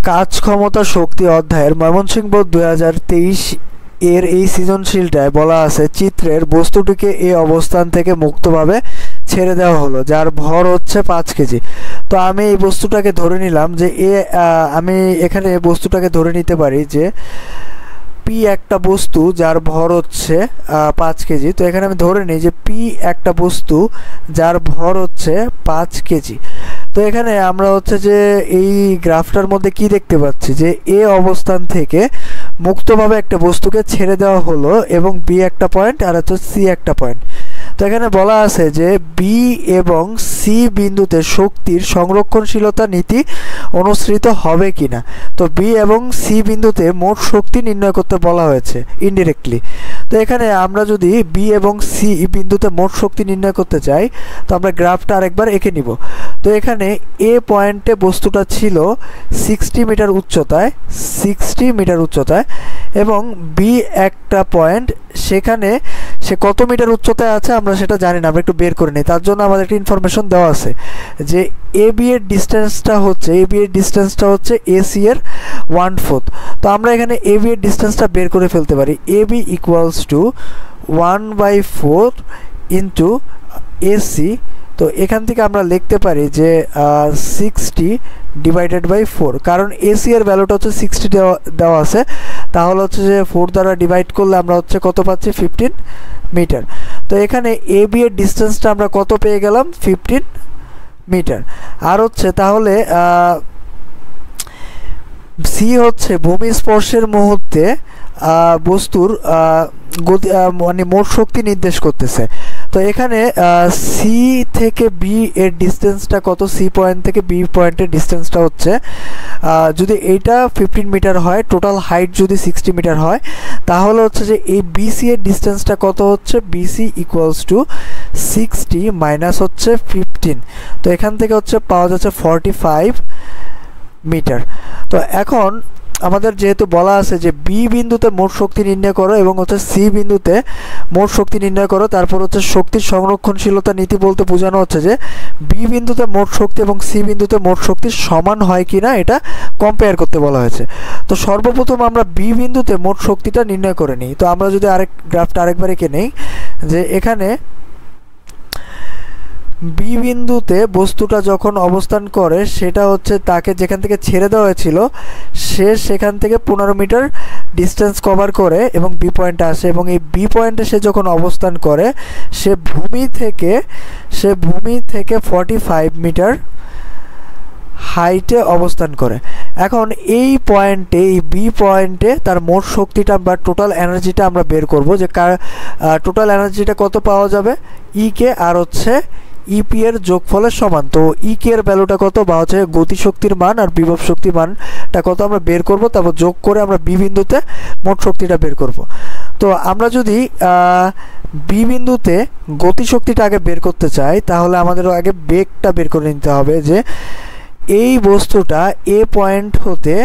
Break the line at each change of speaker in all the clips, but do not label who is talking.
কাজ ক্ষমতা শক্তি অধ্যায়ের ময়মনসিংহ বোর্ড 2023 এর এই সৃজনশীলটায় বলা আছে চিত্রের বস্তুটিকে এই অবস্থান থেকে মুক্তভাবে ছেড়ে দেওয়া হলো যার ভর হচ্ছে 5 কেজি। তো আমি এই বস্তুটাকে ধরে নিলাম যে আমি এখানে বস্তুটাকে ধরে নিতে পারি যে পি একটা বস্তু যার ভর হচ্ছে 5 কেজি। তো এখানে আমি ধরে নিই যে পি একটা বস্তু যার ভর হচ্ছে 5 কেজি। তো এখানে আমরা হচ্ছে যে এই গ্রাফটার মধ্যে কি দেখতে পাচ্ছি যে এ অবস্থান থেকে মুক্তভাবে একটা বস্তুকে ছেড়ে দেওয়া হলো এবং বি একটা পয়েন্ট আর হচ্ছে সি একটা পয়েন্ট। তো এখানে বলা আছে যে বি এবং সি বিন্দুতে শক্তির সংরক্ষণশীলতা নীতি অনুসৃত হবে কিনা। তো বি এবং সি বিন্দুতে মোট শক্তি নির্ণয় করতে বলা হয়েছে ইনডিরেক্টলি। তো এখানে আমরা যদি বি এবং সি বিন্দুতে মোট শক্তি নির্ণয় করতে চাই তো আমরা গ্রাফটা আরেকবার এঁকে নিব। তো এখানে এ পয়েন্টে বস্তুটা ছিল 60 মিটার উচ্চতায় এবং বি একটা পয়েন্ট সেখানে সে কত মিটার উচ্চতায় আছে আমরা সেটা জানি না, আমরা একটু বের করে নিই। তার জন্য আমাদের একটা ইনফরমেশন দেওয়া আছে যে এ বি এর ডিস্টেন্সটা হচ্ছে এসি এর 1/4। তো আমরা এখানে এ বি এর ডিস্টেন্সটা বের করে ফেলতে পারি। A B equals to 1/4 into AC. তো এখান থেকে আমরা লিখতে পারি যে 60 ডিভাইডেড বাই 4, কারণ এসি এর ভ্যালুটা হচ্ছে 60 দেওয়া আছে, তাহলে হচ্ছে যে 4 দ্বারা ডিভাইড করলে আমরা হচ্ছে কত পাচ্ছি 15 মিটার। তো এখানে এ বি এর ডিস্টেন্সটা আমরা কত পেয়ে গেলাম 15 মিটার। আর হচ্ছে তাহলে সি হচ্ছে ভূমি স্পর্শের মুহূর্তে বস্তুর গতি মানে মোট শক্তি নির্দেশ করতেছে। তো এখানে সি থেকে বি এর ডিস্টেন্সটা কত, সি পয়েন্ট থেকে বি পয়েন্টের ডিস্টেন্সটা হচ্ছে যদি এইটা 15 মিটার হয়, টোটাল হাইট যদি 60 মিটার হয়, তাহলে হচ্ছে যে এই বিসি এর ডিস্টেন্সটা কত হচ্ছে বিসি ইকুয়ালস টু 60 মাইনাস হচ্ছে 15। তো এখান থেকে হচ্ছে পাওয়া যাচ্ছে 45 মিটার। তো এখন আমাদের যেহেতু বলা আছে যে বি বিন্দুতে মোট শক্তি নির্ণয় করো এবং হচ্ছে সি বিন্দুতে মোট শক্তি নির্ণয় করো, তারপর হচ্ছে শক্তির সংরক্ষণশীলতা নীতি বলতে বোঝানো হচ্ছে যে বি বিন্দুতে মোট শক্তি এবং সি বিন্দুতে মোট শক্তি সমান হয় কিনা এটা কম্পেয়ার করতে বলা হয়েছে। তো সর্বপ্রথম আমরা বি বিন্দুতে মোট শক্তিটা নির্ণয় করে নিই। তো আমরা যদি গ্রাফটা আরেকবার এঁকে নেই যে এখানে বি বিন্দুতে বস্তুটা যখন অবস্থান করে সেটা হচ্ছে তাকে যেখান থেকে ছেড়ে দেওয়া হয়েছিল সে সেখান থেকে 15 মিটার ডিস্টেন্স কভার করে এবং বি পয়েন্টে আসে, এবং এই বি পয়েন্টে সে যখন অবস্থান করে সে ভূমি থেকে 45 মিটার হাইটে অবস্থান করে। এখন এই পয়েন্টে, এই বি পয়েন্টে তার মোট শক্তিটা বা টোটাল এনার্জিটা আমরা বের করব যে টোটাল এনার্জিটা কত পাওয়া যাবে ই কে আর হচ্ছে ইপি এর যোগফলের সমান। তো ই কে এর ভ্যালুটা কত বা হচ্ছে গতিশক্তির মান আর বিভব শক্তির মানটা কত আমরা বের করব, তারপর যোগ করে আমরা বি বিন্দুতে মোট শক্তিটা বের করব। তো আমরা যদি বি বিন্দুতে গতিশক্তিটা আগে বের করতে চাই তাহলে আমাদের আগে বেগটা বের করে নিতে হবে যে এই বস্তুটা এ পয়েন্ট হতে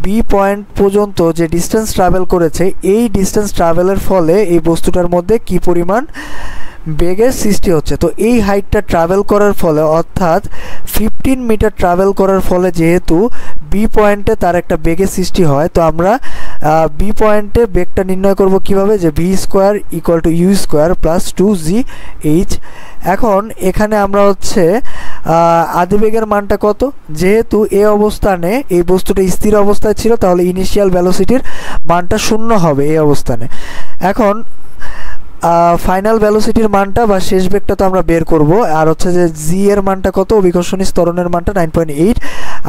বি পয়েন্ট পর্যন্ত যে ডিস্টেন্স ট্রাভেল করেছে এই ডিস্টেন্স ট্রাভেলের ফলে এই বস্তুটার মধ্যে কি পরিমাণ বেগের সৃষ্টি হচ্ছে। তো এই হাইটটা ট্রাভেল করার ফলে অর্থাৎ 15 মিটার ট্রাভেল করার ফলে যেহেতু বি পয়েন্টে তার একটা বেগের সৃষ্টি হয়, তো আমরা বি পয়েন্টে বেগটা নির্ণয় করব কিভাবে যে V square equal to U square plus 2gh। এখন এখানে আমরা হচ্ছে আদিবেগের মানটা কত, যেহেতু এ অবস্থানে এই বস্তুটা স্থির অবস্থায় ছিল তাহলে ইনিশিয়াল ভ্যালোসিটির মানটা 0 হবে এই অবস্থানে। এখন ফাইনাল ভ্যালোসিটির মানটা বা শেষ বেগটা তো আমরা বের করব, আর হচ্ছে যে জি এর মানটা কত, অভিকর্ষণী ত্বরণের মানটা 9.8,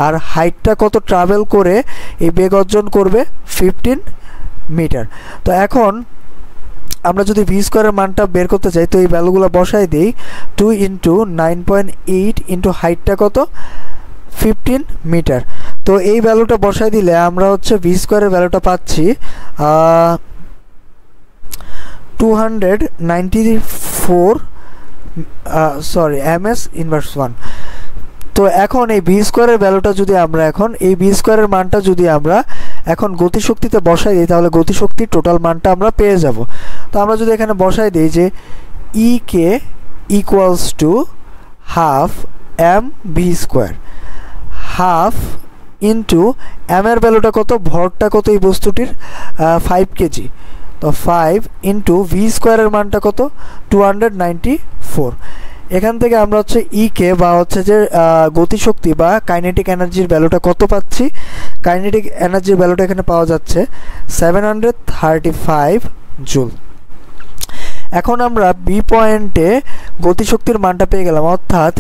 আর হাইটটা কত ট্রাভেল করে এই বেগ অর্জন করবে 15 মিটার। তো এখন আমরা যদি ভি স্কোয়ারের মানটা বের করতে চাই তো এই ভ্যালুগুলো বসাই দিই, 2 ইন্টু 9.8 ইন্টু হাইটটা কত 15 মিটার। তো এই ভ্যালুটা বসাই দিলে আমরা হচ্ছে ভি স্কোয়ারের ভ্যালুটা পাচ্ছি 294 ms ইনভার্স 1। তো এখন এই ভি স্কোয়ারের ভ্যালুটা যদি আমরা এই ভি স্কোয়ারের মানটা যদি আমরা এখন গতিশক্তিতে বসাই দিই তাহলে গতিশক্তির টোটাল মানটা আমরা পেয়ে যাব। তো আমরা যদি এখানে বসাই দিই যে E K equals to half M V square, half into M এর ভ্যালুটা কত, ভরটা কত এই বস্তুটির 5 কেজি, তো 5 ইন্টু ভি স্কোয়ারের মানটা কত 294। এখান থেকে আমরা হচ্ছে কে বা হচ্ছে যে গতিশক্তি বা কাইনেটিক এনার্জির ভ্যালুটা কত পাচ্ছি, কাইনেটিক এনার্জির ভ্যালুটা এখানে পাওয়া যাচ্ছে 735 জুল। এখন আমরা বি পয়েন্টে গতিশক্তির মানটা পেয়ে গেলাম, অর্থাৎ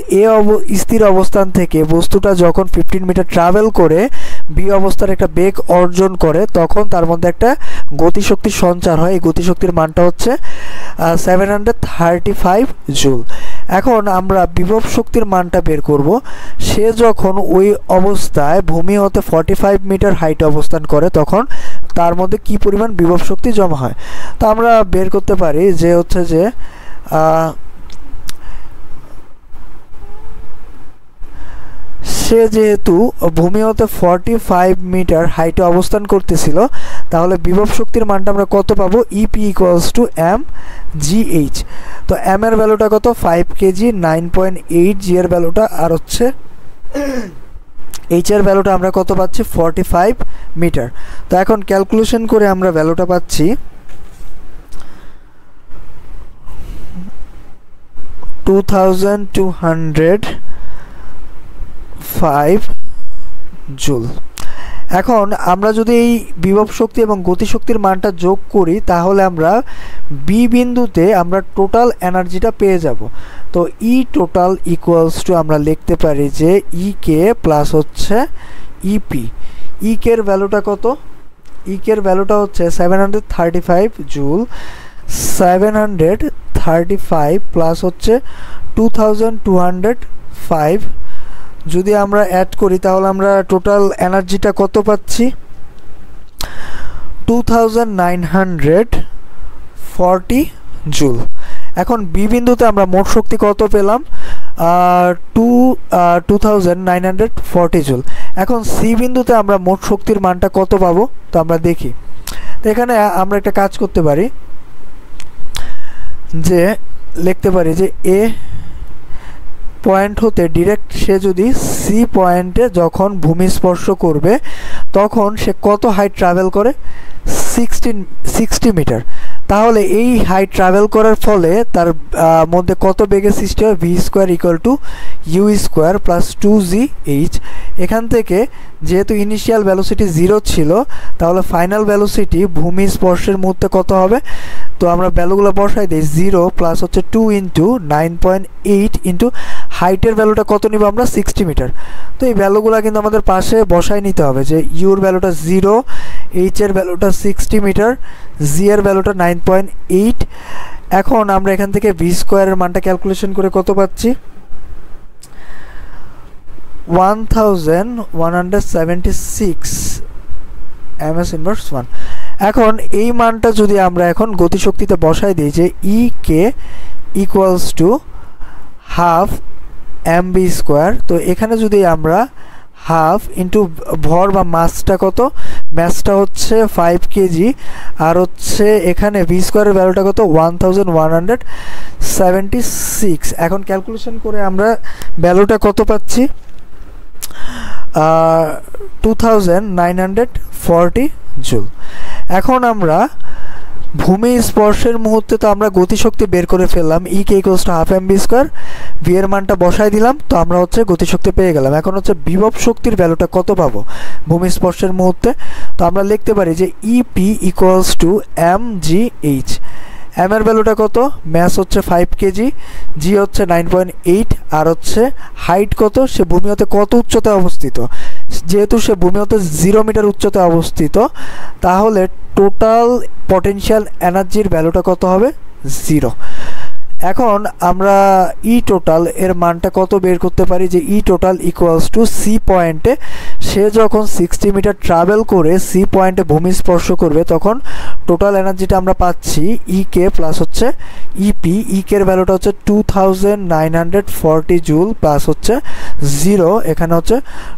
স্থির অবস্থান থেকে বস্তুটা যখন 15 মিটার ট্রাভেল করে বি অবস্থার একটা বেগ অর্জন করে তখন তার মধ্যে একটা গতিশক্তির সঞ্চার হয়। এই গতিশক্তির মানটা হচ্ছে 735 জুল। এখন আমরা বিভব শক্তির মানটা বের করব। সে যখন ওই অবস্থায় ভূমি হতে 45 মিটার হাইটে অবস্থান করে তখন তার মধ্যে কি পরিমাণ বিভব শক্তি জমা হয়। তো আমরা বের করতে পারি যে হচ্ছে যে সে যেহেতু ভূমি হতে 45 মিটার হাইটে অবস্থান করতেছিল তাহলে বিভব শক্তির মানটা আমরা কত পাবো, EP equals to M G H. তো এম এর ভ্যালুটা কত 5 কেজি 9.8, জি এর ভ্যালুটা আর হচ্ছে এইচ এর ভ্যালুটা আমরা কত পাচ্ছি 45 মিটার। তো এখন ক্যালকুলেশন করে আমরা ভ্যালুটা পাচ্ছি 2205 জুল। এখন আমরা যদি এই বিভব শক্তি এবং গতিশক্তির মানটা যোগ করি তাহলে আমরা বি বিন্দুতে আমরা টোটাল এনার্জিটা পেয়ে যাব। তো ই টোটাল ইকুয়ালস টু আমরা লিখতে পারি যে ই কে প্লাস হচ্ছে ইপি। ই কে এর ভ্যালুটা কত, ই কে এর ভ্যালুটা হচ্ছে 735 জুল। 735 প্লাস হচ্ছে 2205 যদি আমরা অ্যাড করি তাহলে আমরা টোটাল এনার্জিটা কত পাচ্ছি 2940 জুল। এখন বি বিন্দুতে আমরা মোট শক্তি কত পেলাম 2940 জুল। এখন সি বিন্দুতে আমরা মোট শক্তির মানটা কত পাবো তো আমরা দেখি। তো এখানে আমরা একটা কাজ করতে পারি যে লিখতে পারি যে এ পয়েন্ট হতে ডিরেক্ট সে যদি সি পয়েন্টে যখন ভূমি স্পর্শ করবে তখন সে কত হাইট ট্রাভেল করে 60 মিটার। তাহলে এই হাইট ট্রাভেল করার ফলে তার মধ্যে কত বেগের সৃষ্টি হয়, V square equal to U square plus two G H. এখান থেকে যেহেতু ইনিশিয়াল ভ্যালোসিটি 0 ছিল তাহলে ফাইনাল ভ্যালোসিটি ভূমি স্পর্শের মুহূর্তে কত হবে, তো আমরা ভ্যালুগুলো বসাই দিই 0 প্লাস হচ্ছে 2 ইন্টু 9.8 ইন্টু হাইটের ভ্যালুটা কত নিব আমরা 60 মিটার। তো এই ভ্যালুগুলো কিন্তু আমাদের পাশে বসাই নিতে হবে যে ইউর ভ্যালুটা 0, এইচ এর ভ্যালুটা 60 মিটার, জি এর ভ্যালুটা 9.8। এখন আমরা এখান থেকে ভি স্কোয়ারের মানটা ক্যালকুলেশন করে কত পাচ্ছি 1176 ms ইনভার্স 1। এখন এই মানটা যদি আমরা এখন গতিশক্তিতে বসাই দিই যে E K equals to half M V square, তো এখানে যদি আমরা হাফ ইন্টু ভর বা মাসটা কত, ম্যাসটা হচ্ছে 5 কেজি আর হচ্ছে এখানে ভি স্কোয়ারের ভ্যালুটা কত 1176। এখন ক্যালকুলেশন করে আমরা ভ্যালুটা কত পাচ্ছি 2940 জুল। এখন আমরা ভূমি স্পর্শের মুহূর্তে তো আমরা গতিশক্তি বের করে ফেললাম, E K equals to half M V square, V এর মানটা বসাই দিলাম, তো আমরা হচ্ছে গতিশক্তি পেয়ে গেলাম। এখন হচ্ছে বিভব শক্তির ভ্যালুটা কত পাবো ভূমি স্পর্শের মুহূর্তে, তো আমরা লিখতে পারি যে EP equals to M G H. M এর ভ্যালুটা কত, ম্যাস হচ্ছে 5 কেজি, জি হচ্ছে 9.8 আর হচ্ছে হাইট কত, সে ভূমি হতে কত উচ্চতায় অবস্থিত, যেহেতু সে ভূমি হতে 0 মিটার উচ্চতায় অবস্থিত তাহলে টোটাল পটেনশিয়াল এনার্জির ভ্যালুটা কত হবে 0। এখন আমরা ই টোটাল এর মানটা কত বের করতে পারি যে ই টোটাল ইকুয়ালস টু সি পয়েন্টে সে যখন 60 মিটার ট্রাভেল করে সি পয়েন্টে ভূমি স্পর্শ করবে তখন টোটাল এনার্জিটা আমরা পাচ্ছি ই কে প্লাস হচ্ছে ইপি। ই কে এর ভ্যালুটা হচ্ছে 2940 জুল প্লাস হচ্ছে 0, এখানে হচ্ছে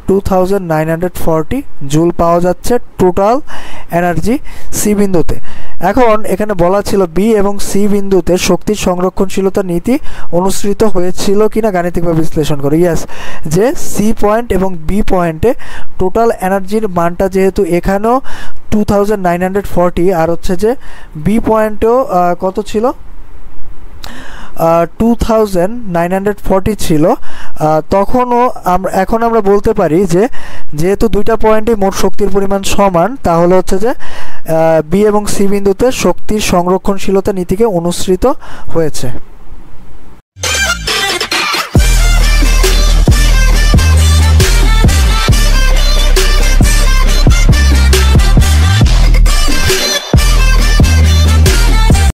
2940 জুল পাওয়া যাচ্ছে টোটাল এনার্জি সি বিন্দুতে। এখন এখানে বলা ছিল বি এবং সি বিন্দুতে শক্তির সংরক্ষণশীলতা নীতি অনুসৃত হয়েছিল কিনা গাণিতিকভাবে বিশ্লেষণ করে। ইয়েস, যে সি পয়েন্ট এবং বি পয়েন্টে টোটাল এনার্জির মানটা যেহেতু এখানেও 2940 আর হচ্ছে যে বি পয়েন্টেও কত ছিল 2940 ছিল, তখনও এখন আমরা বলতে পারি যে যেহেতু দুইটা পয়েন্টে মোট শক্তির পরিমাণ সমান, তাহলে হচ্ছে যে বি এবং সি বিন্দুতে শক্তির সংরক্ষণশীলতা নীতিকে অনুসৃত হয়েছে।